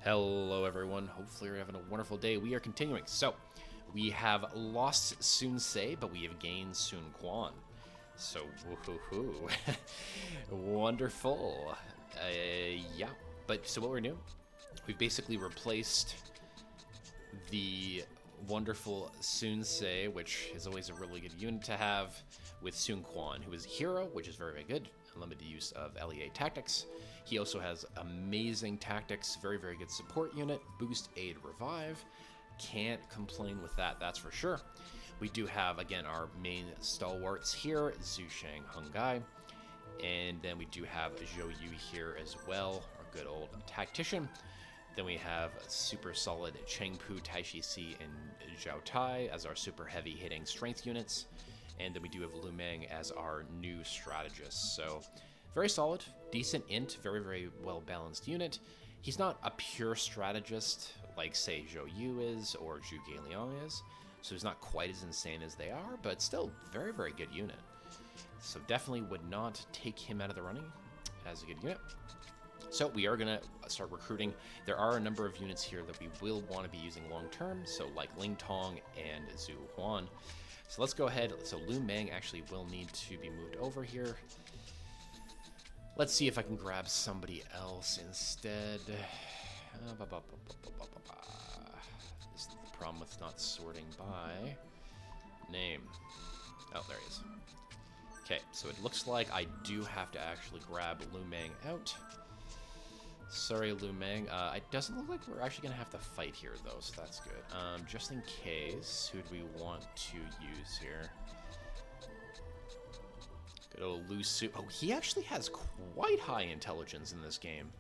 Hello everyone, hopefully you're having a wonderful day. We are continuing. So, we have lost Sun Se, but we have gained Sun Quan. So, woohoo. Wonderful. Yeah, but so what we're doing, we've basically replaced the wonderful Sun Se, which is always a really good unit to have, with Sun Quan, who is a hero, which is very, very good. Unlimited use of LEA Tactics. He also has amazing tactics, very, very good support unit, boost, aid, revive. Can't complain with that, that's for sure. We do have, again, our main stalwarts here, Zhu Shang, Hung Gai. And then we do have Zhou Yu here as well, our good old tactician. Then we have super solid Cheng Pu, Tai Shi Si, and Zhao Tai as our super heavy hitting strength units. And then we do have Lu Meng as our new strategist. So very solid, decent int, very, very well-balanced unit. He's not a pure strategist like, say, Zhou Yu is or Zhu Gailiang is. So he's not quite as insane as they are, but still very, very good unit. So definitely would not take him out of the running as a good unit. So we are going to start recruiting. There are a number of units here that we will want to be using long-term, so like Ling Tong and Zhu Huan. So let's go ahead. So Lu Meng actually will need to be moved over here. Let's see if I can grab somebody else instead. This is the problem with not sorting by name. Oh, there he is. Okay, so it looks like I do have to actually grab Lu Meng out. Sorry, Lu Meng. It doesn't look like we're actually going to have to fight here, though, so that's good. Just in case, who do we want to use here? Good old Lu Su. Oh, he actually has quite high intelligence in this game.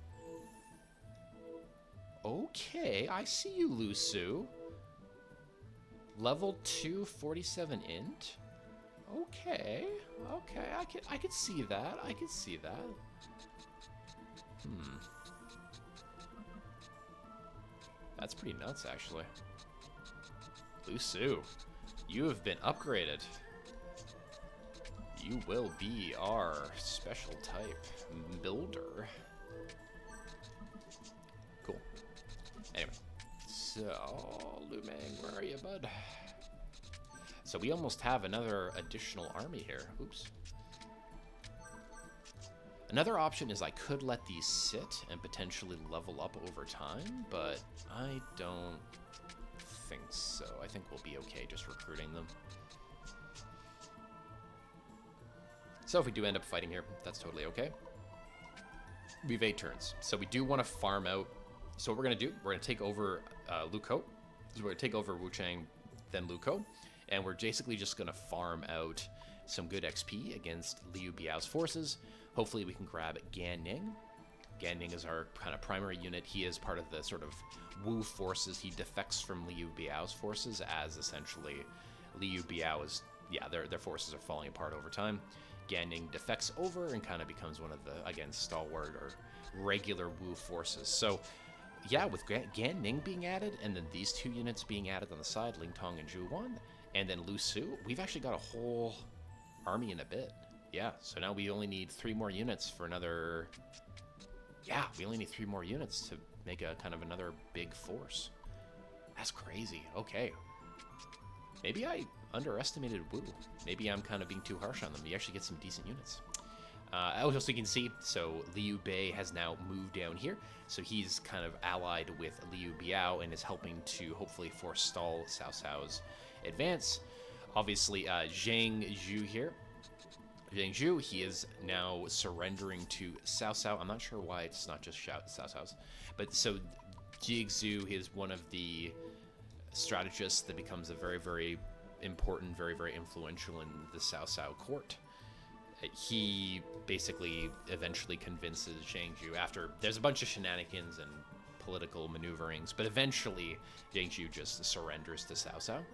Okay, I see you, Lu Su. Level 2, 47 int. Okay, I could see that. I could see that. That's pretty nuts, actually. Lu Su, you have been upgraded. You will be our special type builder. Cool. Anyway, so Lu Meng, where are you, bud? So we almost have another additional army here. Oops. Another option is I could let these sit and potentially level up over time, but I don't think so. I think we'll be okay just recruiting them. So if we do end up fighting here, that's totally okay. We have 8 turns. So we do want to farm out. So what we're going to do, we're going to take over Lu Ko. So we're going to take over Wu Chang, then Lu Ko. And we're basically just going to farm out some good XP against Liu Biao's forces. Hopefully we can grab Gan Ning. Gan Ning is our kind of primary unit. He is part of the sort of Wu forces. He defects from Liu Biao's forces as essentially Liu Biao is, yeah, their forces are falling apart over time. Gan Ning defects over and kind of becomes one of the, again, stalwart or regular Wu forces. So, yeah, with Gan Ning being added and then these 2 units being added on the side, Ling Tong and Zhu Wan, and then Lu Su, we've actually got a whole army in a bit. Yeah, so now we only need 3 more units for another... Yeah, we only need 3 more units to make a kind of another big force. That's crazy. Okay. Maybe I underestimated Wu. Maybe I'm kind of being too harsh on them. You actually get some decent units. Also, you can see, so Liu Bei has now moved down here. So he's kind of allied with Liu Biao and is helping to hopefully forestall Cao Cao's advance. Obviously, Zhang Zhu here. Zhang Zhu, he is now surrendering to Cao Cao. I'm not sure why it's not just Cao Cao's. But so Jigzu is one of the strategists that becomes a very, very important, very, very influential in the Cao Cao court. He basically eventually convinces Zhang Zhu after there's a bunch of shenanigans and political maneuverings, but eventually Zhang Zhu just surrenders to Cao Cao.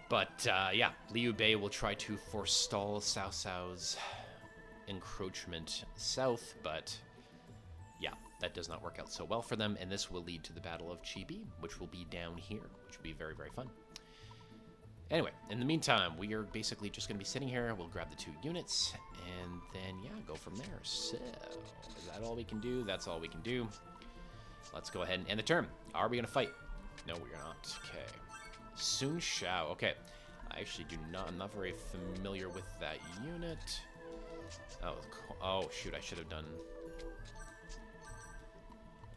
But, yeah, Liu Bei will try to forestall Cao Cao's encroachment south, but, yeah, that does not work out so well for them, and this will lead to the Battle of Chibi, which will be down here, which will be very, very fun. Anyway, in the meantime, we are basically just going to be sitting here. We'll grab the 2 units, and then, yeah, go from there. So, is that all we can do? That's all we can do. Let's go ahead and end the turn. Are we going to fight? No, we're not. Okay. Sun Shao. Okay. I actually I'm not very familiar with that unit. Oh, shoot. I should have done...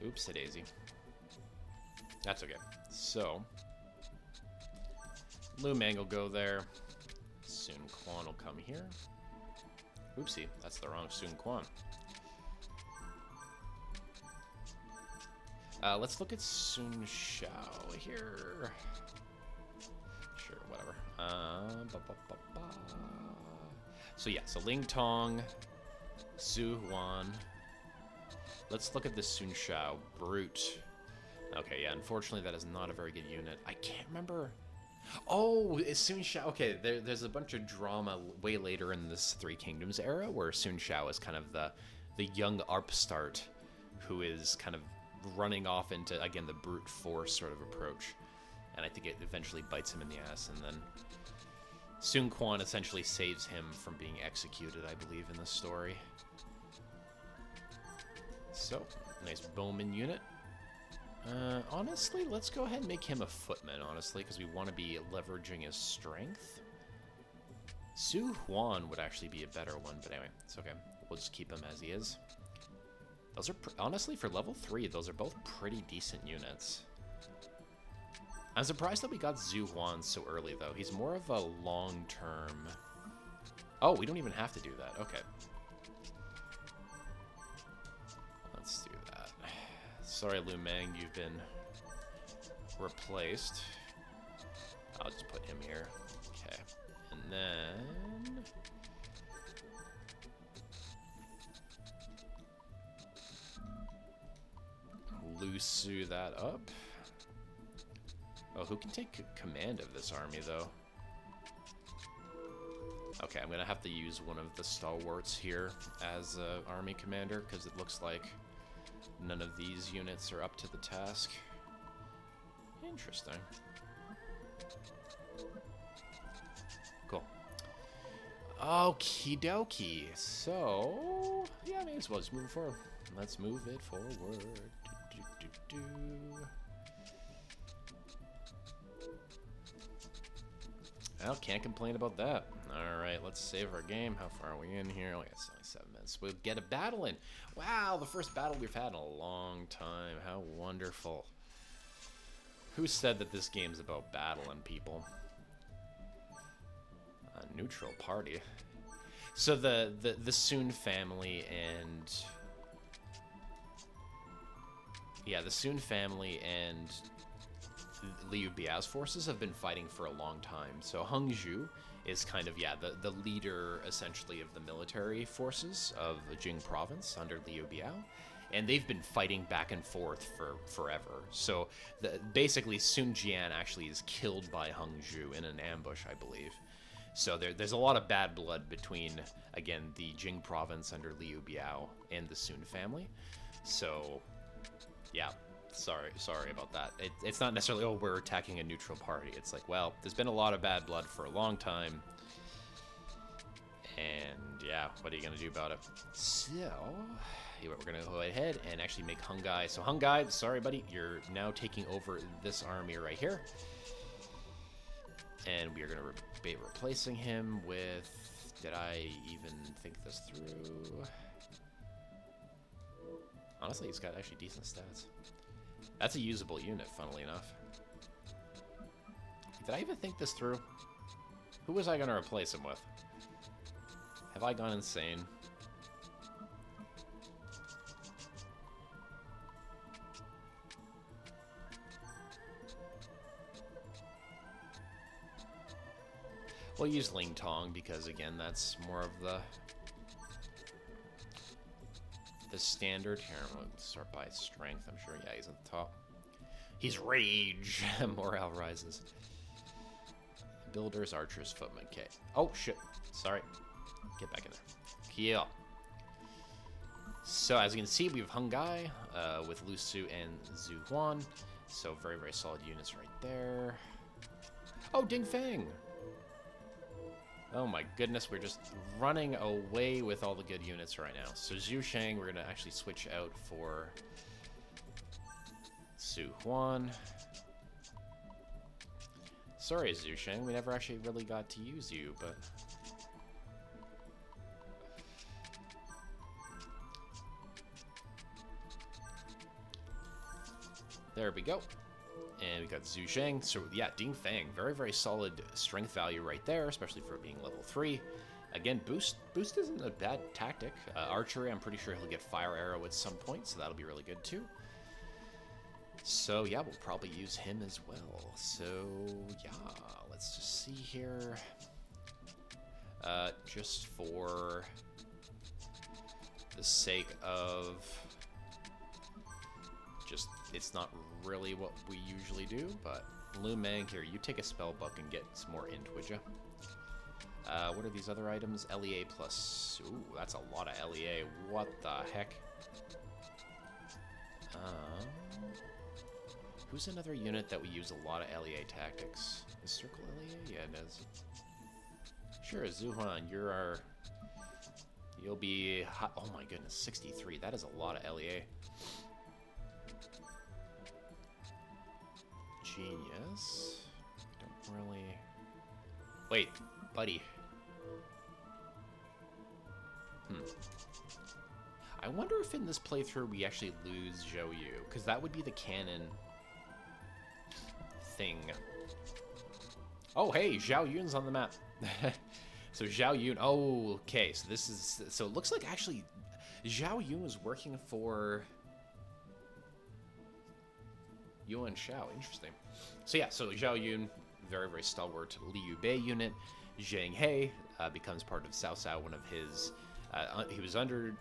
Oops, a daisy. That's okay. So, Lu Mang will go there. Sun Quan will come here. Oopsie, that's the wrong Sun Quan. Let's look at Sun Shao here. Sure, whatever. So yeah, so Ling Tong, Su Huan. Let's look at this Sun Shao. Brute. Okay, yeah, unfortunately that is not a very good unit. I can't remember... Oh, it's Sun Shao. Okay, there's a bunch of drama way later in this Three Kingdoms era where Sun Shao is kind of the young upstart who is kind of running off into, again, the brute force sort of approach. And I think it eventually bites him in the ass, and then Sun Quan essentially saves him from being executed, I believe, in this story. So, nice bowman unit. Honestly, let's go ahead and make him a footman, honestly, because we want to be leveraging his strength. Su Huan would actually be a better one, but anyway, it's okay. We'll just keep him as he is. Those are, honestly, for level 3, those are both pretty decent units. I'm surprised that we got Zhu Huan so early, though. He's more of a long-term... Oh, we don't even have to do that. Okay. Let's do that. Sorry, Lu Mang, you've been replaced. I'll just put him here. Okay. And then... Lusu that up. Oh, who can take command of this army, though? Okay, I'm going to have to use one of the stalwarts here as army commander, because it looks like none of these units are up to the task. Interesting. Cool. Okie dokie. So, yeah, may as well just move it forward. Let's move it forward. Well, can't complain about that. Alright, let's save our game. How far are we in here? Oh, it's only 7 minutes. We'll get a battle in. Wow, the first battle we've had in a long time. How wonderful. Who said that this game's about battling people? A neutral party. So the Sun family and... Yeah, the Sun family and Liu Biao's forces have been fighting for a long time. So Hangzhou is kind of, yeah, the leader, essentially, of the military forces of Jing province under Liu Biao. And they've been fighting back and forth for forever. So basically, Sun Jian actually is killed by Hangzhou in an ambush, I believe. So there's a lot of bad blood between, again, the Jing province under Liu Biao and the Sun family. So... yeah, sorry about that. It's not necessarily, oh, we're attacking a neutral party. It's like, well, there's been a lot of bad blood for a long time. And, yeah, what are you going to do about it? So, we're going to go ahead and actually make Hungai. So, Hungai, sorry, buddy, you're now taking over this army right here. And we are going to be replacing him with... Did I even think this through? Honestly, he's got actually decent stats. That's a usable unit, funnily enough. Did I even think this through? Who was I going to replace him with? Have I gone insane? We'll use Ling Tong because, again, that's more of the standard. Here, we'll start by strength. I'm sure, yeah, he's at the top. He's rage. Morale rises. Builders, archers, footmen. Okay. Oh, shit. Sorry. Get back in there. Yeah. So, as you can see, we have Hungai with Lu Su and Zhu Huan. So, very, very solid units right there. Oh, Ding Feng. Oh my goodness, we're just running away with all the good units right now. So Zhu Shang, we're going to actually switch out for Su Huan. Sorry, Zhu Sheng, we never actually really got to use you, but... There we go. And we got Zhu Sheng. So yeah, Ding Fang, very, very solid strength value right there, especially for being level 3. Again, boost isn't a bad tactic. Archery, I'm pretty sure he'll get Fire Arrow at some point, so that'll be really good too. So yeah, we'll probably use him as well. So yeah, let's just see here. Just for the sake of just, it's not really what we usually do, but Lu Meng, here, you take a spell book and get some more int, would you? What are these other items? LEA plus, ooh, that's a lot of LEA. What the heck? Who's another unit that we use a lot of LEA tactics? Is Circle LEA? Yeah, it is. Sure, Zuhan, you'll be hot. Oh my goodness, 63. That is a lot of LEA. Genius. Don't really... Wait, buddy. I wonder if in this playthrough we actually lose Zhou Yu, because that would be the canon thing. Oh, hey, Zhao Yun's on the map. So Zhao Yun, oh, okay, so this is, so it looks like actually Zhao Yun was working for Yuan Shao, interesting. So yeah, so Zhao Yun, very, very stalwart Liu Bei unit. Zhang He becomes part of Cao Cao, one of his, he was under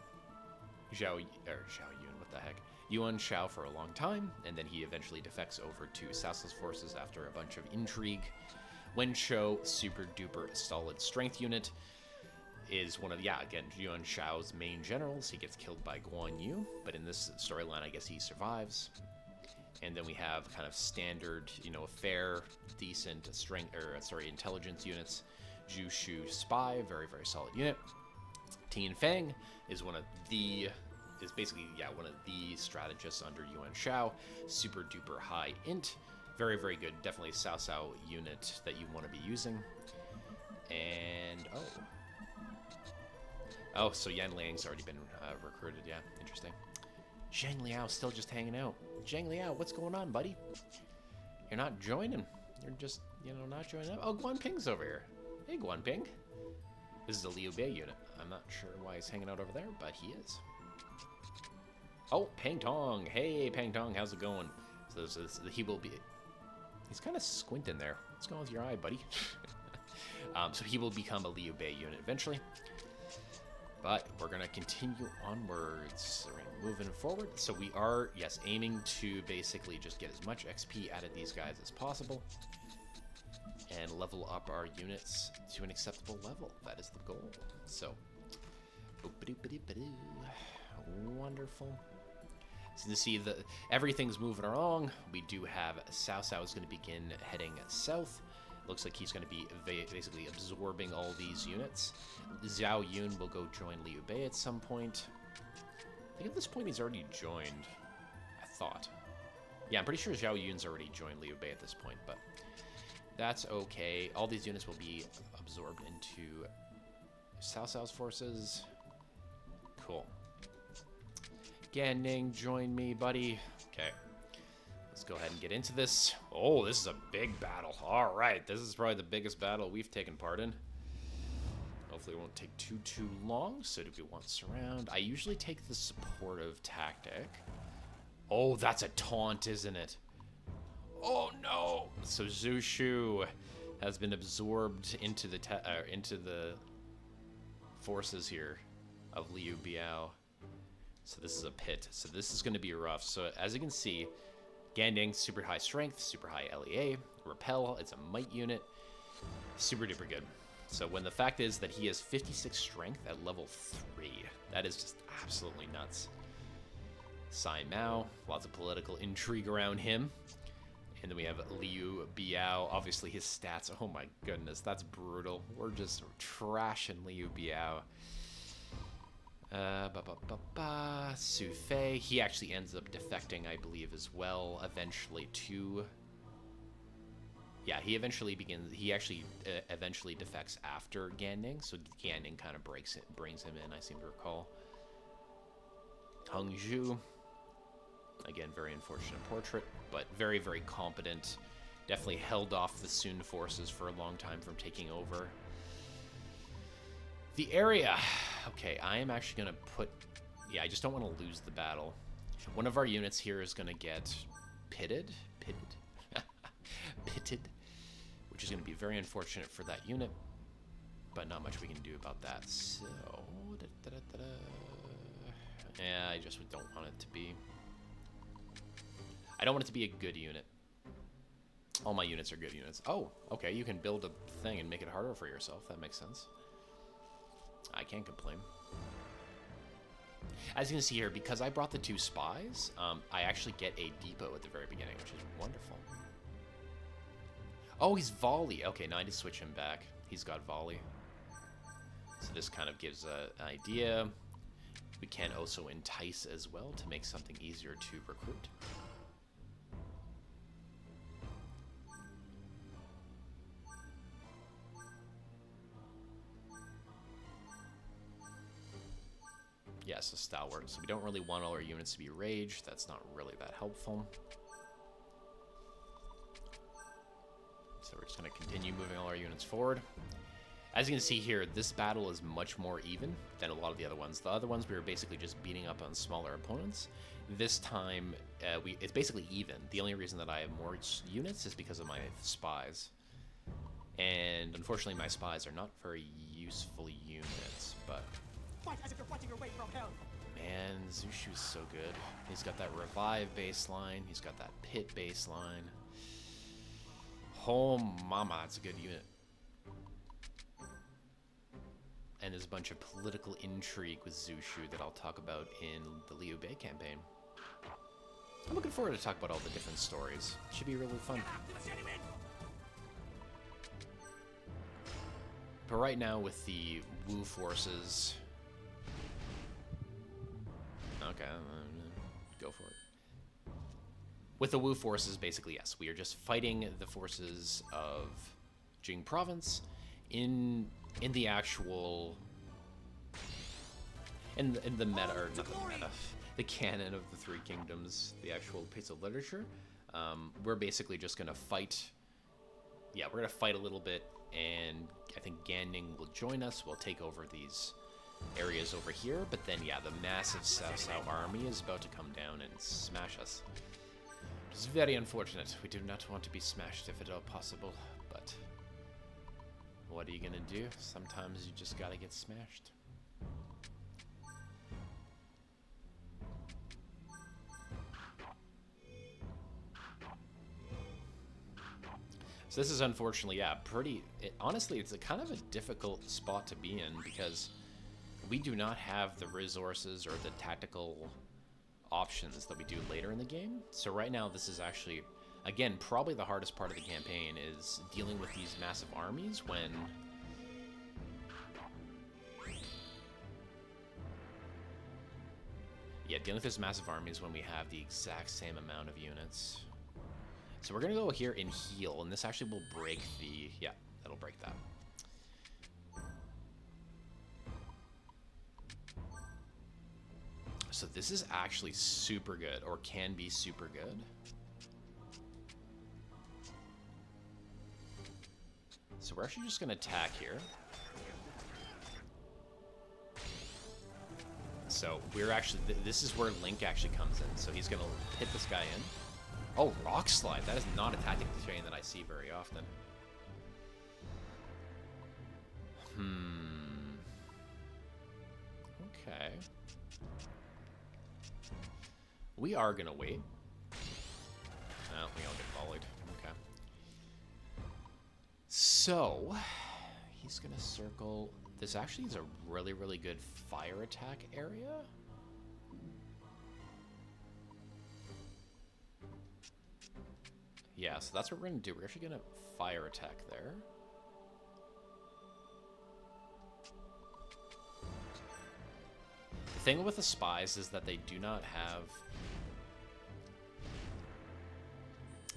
Zhao Yun, what the heck? Yuan Shao for a long time, and then he eventually defects over to Cao Cao's forces after a bunch of intrigue. Wen Shou, super duper solid strength unit, is one of, yeah, again, Yuan Shao's main generals. He gets killed by Guan Yu, but in this storyline, I guess he survives. And then we have kind of standard, you know, fair, decent strength, or sorry, intelligence units. Zhu Shu Spy, very, very solid unit. Tian Feng is one of the, is basically, yeah, one of the strategists under Yuan Shao. Super duper high int. Very, very good. Definitely Cao Cao unit that you want to be using. And, oh, so Yan Liang's already been recruited. Yeah, interesting. Zhang Liao still just hanging out. Zhang Liao, what's going on, buddy? You're not joining. You're just, you know, not joining up. Oh, Guan Ping's over here. Hey, Guan Ping. This is a Liu Bei unit. I'm not sure why he's hanging out over there, but he is. Oh, Pang Tong. Hey, Pang Tong, how's it going? So he will be... He's kind of squinting there. What's going on with your eye, buddy? So he will become a Liu Bei unit eventually. But we're going to continue onwards. So we're moving forward. So we are, yes, aiming to basically just get as much XP out of these guys as possible. And level up our units to an acceptable level. That is the goal. So, wonderful. So you see that everything's moving along. We do have Cao Cao is going to begin heading south. Looks like he's going to be basically absorbing all these units. Zhao Yun will go join Liu Bei at some point. I think at this point he's already joined, I thought. Yeah, I'm pretty sure Zhao Yun's already joined Liu Bei at this point, but that's okay. All these units will be absorbed into Cao Cao's forces. Cool. Gan Ning, join me, buddy. Okay. Let's go ahead and get into this. Oh, this is a big battle. All right. This is probably the biggest battle we've taken part in. Hopefully it won't take too long. So do we want surround? I usually take the supportive tactic. Oh, that's a taunt, isn't it? Oh, no. So Zhu Shu has been absorbed into the forces here of Liu Biao. So this is a pit. So this is going to be rough. So as you can see, Ganding, super high strength, super high LEA. Repel, it's a might unit. Super duper good. So when the fact is that he has 56 strength at level 3, that is just absolutely nuts. Sai Mao, lots of political intrigue around him. And then we have Liu Biao. Obviously his stats, oh my goodness, that's brutal. We're just trashing Liu Biao. Su Fei. He actually ends up defecting, I believe, as well, eventually to... Yeah, he eventually begins... He actually eventually defects after Ganning, so Ganning kind of brings him in, I seem to recall. Hangzhou. Again, very unfortunate portrait, but very, very competent. Definitely held off the Sun forces for a long time from taking over. The area. Okay, I am actually going to put... Yeah, I just don't want to lose the battle. One of our units here is going to get pitted. Pitted. Which is going to be very unfortunate for that unit. But not much we can do about that. So... Yeah, I just don't want it to be... I don't want it to be a good unit. All my units are good units. Oh, okay, you can build a thing and make it harder for yourself. That makes sense. I can't complain. As you can see here, because I brought the 2 spies, I actually get a depot at the very beginning, which is wonderful. Oh, he's volley. Okay, now I need to switch him back. He's got volley. So this kind of gives an idea. We can also entice as well to make something easier to recruit. Yes, a stalwart. So we don't really want all our units to be raged. That's not really that helpful. So we're just going to continue moving all our units forward. As you can see here, this battle is much more even than a lot of the other ones. The other ones we were basically just beating up on smaller opponents. This time, it's basically even. The only reason that I have more units is because of my spies. And unfortunately, my spies are not very useful units, but... Fight as if you're fighting your way from hell. Man, Zushu's so good. He's got that revive baseline. He's got that pit baseline. Oh, mama, it's a good unit. And there's a bunch of political intrigue with Zushu that I'll talk about in the Liu Bei campaign. I'm looking forward to talk about all the different stories. It should be really fun. But right now with the Wu forces... Okay, go for it. With the Wu forces, basically, yes, we are just fighting the forces of Jing province in the actual in the meta, or not the meta, the canon of the Three Kingdoms, the actual piece of literature. We're basically just gonna fight. Yeah, we're gonna fight a little bit, and I think Ganning will join us. We'll take over these areas over here, but then yeah, the massive Cao Cao army is about to come down and smash us. It's very unfortunate. We do not want to be smashed if at all possible, but what are you gonna do? Sometimes you just gotta get smashed. So this is unfortunately, yeah, honestly, it's a kind of a difficult spot to be in because we do not have the resources or the tactical options that we do later in the game. So right now, this is actually, again, probably the hardest part of the campaign is dealing with these massive armies when... Yeah, dealing with these massive armies when we have the exact same amount of units. So we're going to go here and heal, and this actually will break the... Yeah, that'll break that. So this is actually super good, or can be super good. So we're actually just going to attack here. So we're actually, this is where Link actually comes in. So he's going to hit this guy in. Oh, Rock Slide. That is not a tactic chain that I see very often. Okay. We are going to wait. No, we don't get volleyed. Okay. So, he's going to circle. This actually is a really, really good fire attack area. Yeah, so that's what we're going to do. We're actually going to fire attack there. thing with the spies is that they do not have...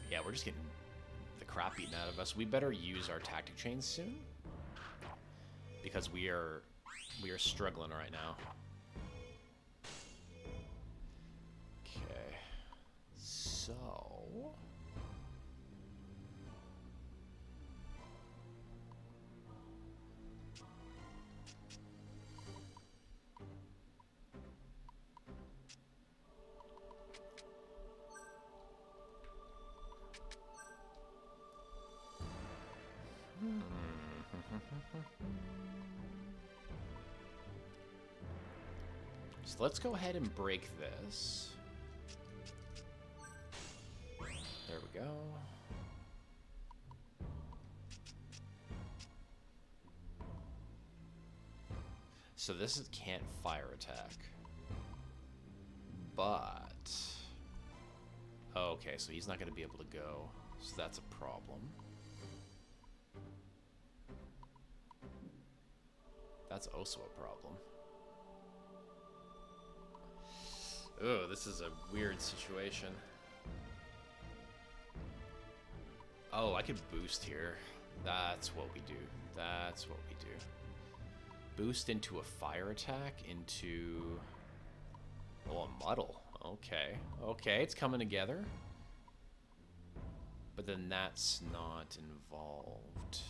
Yeah, we're just getting the crap beaten out of us. We better use our tactic chains soon, because we are struggling right now. Okay, so so let's go ahead and break this. There we go. So this is can't fire attack. But... okay, so he's not going to be able to go. So that's a problem. That's also a problem. Oh, this is a weird situation. Oh, I could boost here. That's what we do. That's what we do. Boost into a fire attack, into... oh, a muddle. Okay. Okay, it's coming together. But then that's not involved.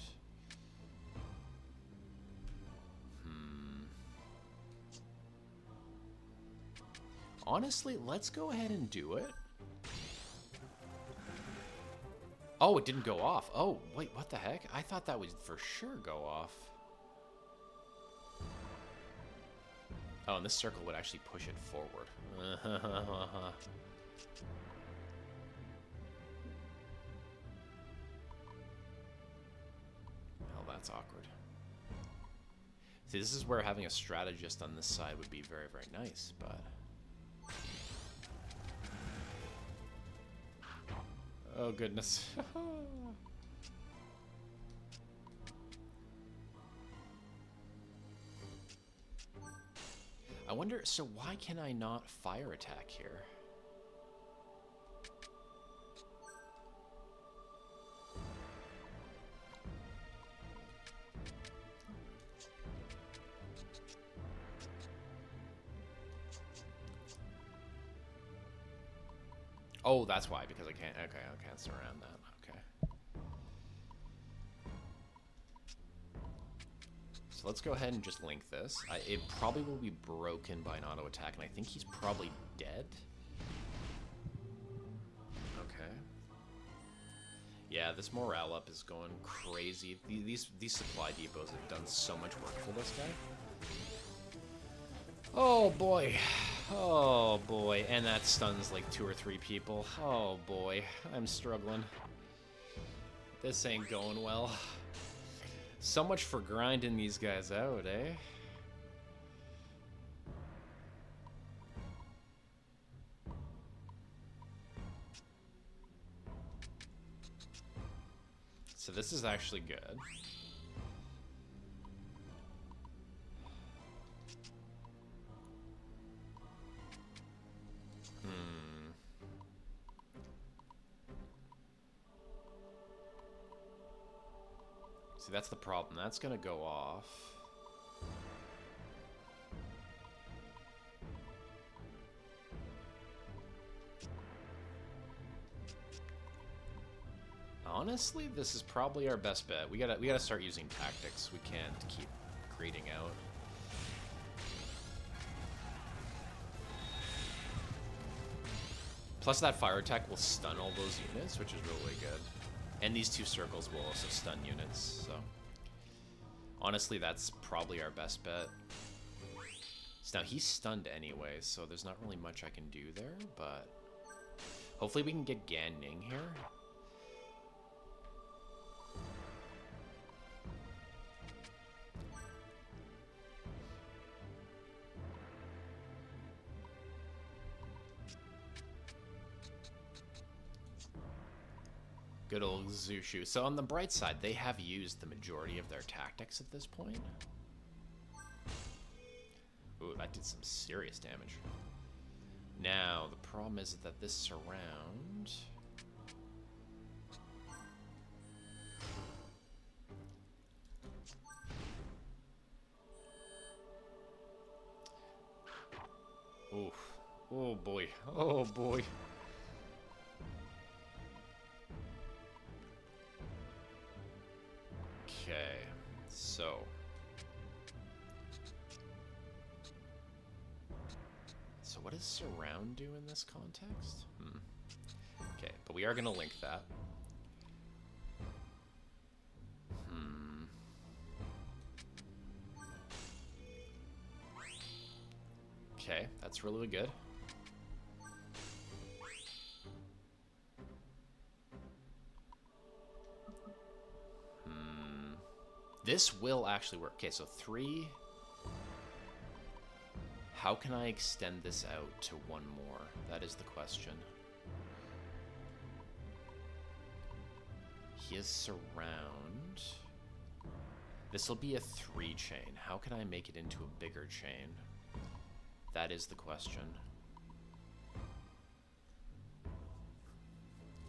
Honestly, let's go ahead and do it. Oh, it didn't go off. Oh, wait, what the heck? I thought that would for sure go off. Oh, and this circle would actually push it forward. Well, that's awkward. See, this is where having a strategist on this side would be very, very nice, but... oh, goodness. I wonder, so why can I not fire attack here? Oh, that's why, because I can't, okay, I can't surround that, okay. So let's go ahead and just link this. It probably will be broken by an auto attack, and I think he's probably dead. Okay. Yeah, this morale up is going crazy. These supply depots have done so much work for this guy. Oh boy. Oh boy. And that stuns like 2 or 3 people. Oh boy. I'm struggling. This ain't going well. So much for grinding these guys out, eh? So this is actually good. See, that's the problem. That's gonna go off. Honestly, this is probably our best bet. We gotta start using tactics. We can't keep grading out. Plus that fire attack will stun all those units, which is really good. And these 2 circles will also stun units, so... honestly, that's probably our best bet. So now he's stunned anyway, so there's not really much I can do there, but... hopefully we can get Gan Ning here. Good old Zushu. So on the bright side, they have used the majority of their tactics at this point. Ooh, that did some serious damage. Now, the problem is that this surround... Oof. Oh boy. Oh boy. Okay, so... So what does surround do in this context? Okay, but we are going to link that. Okay, that's really good. This will actually work. Okay, so 3... How can I extend this out to 1 more? That is the question. He is surround. This will be a 3 chain. How can I make it into a bigger chain? That is the question.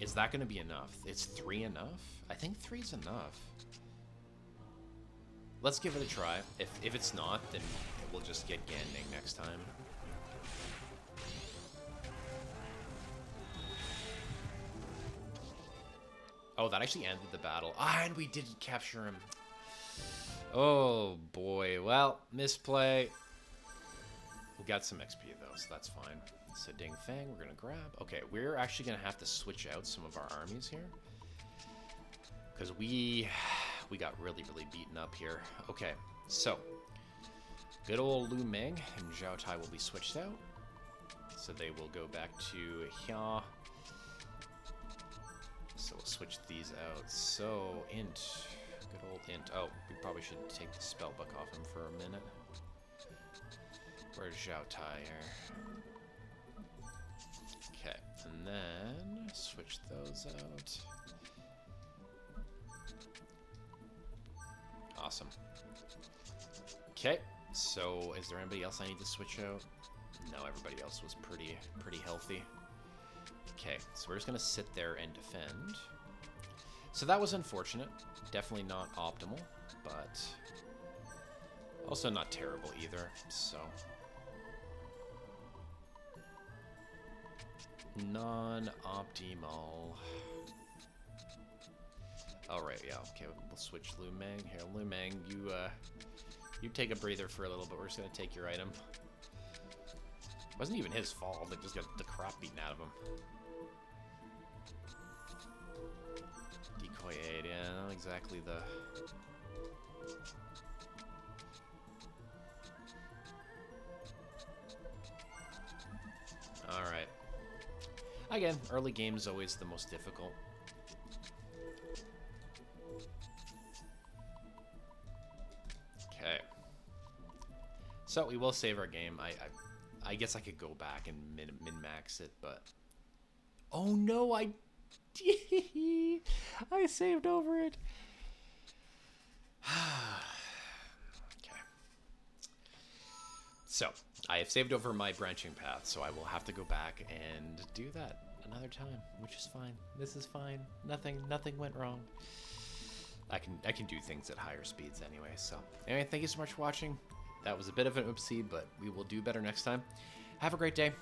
Is that going to be enough? Is 3 enough? I think 3 is enough. Let's give it a try. If it's not, then we'll just get Ganding next time. Oh, that actually ended the battle. Ah, and we didn't capture him. Oh, boy. Well, misplay. We got some XP, though, so that's fine. So Ding Fang, we're going to grab. Okay, we're actually going to have to switch out some of our armies here. Because we got really, really beaten up here. Okay, so good old Lu Meng and Zhao Tai will be switched out. So they will go back to here. So we'll switch these out. So Int, good old Int. Oh, we probably should take the spellbook off him for a minute. Where's Zhao Tai here? Okay, and then switch those out. Awesome. Okay, so is there anybody else I need to switch out? No, everybody else was pretty healthy. Okay, so we're just gonna sit there and defend. So that was unfortunate. Definitely not optimal, but also not terrible either, so. Non-optimal. Alright, yeah, okay, we'll switch Lu Meng. Here, Lu Meng, you take a breather for a little bit. We're just gonna take your item. It wasn't even his fault. They just got the crap beaten out of him. Decoy aid, yeah, not exactly the... Alright. Again, early game is always the most difficult. Okay. So we will save our game. I guess I could go back and min-max it, but... Oh no, I saved over it. Okay. So, I have saved over my branching path, so I will have to go back and do that another time, which is fine. This is fine. Nothing went wrong. I can do things at higher speeds anyway, so. Anyway, thank you so much for watching. That was a bit of an oopsie, but we will do better next time. Have a great day.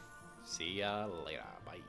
See ya later. Bye.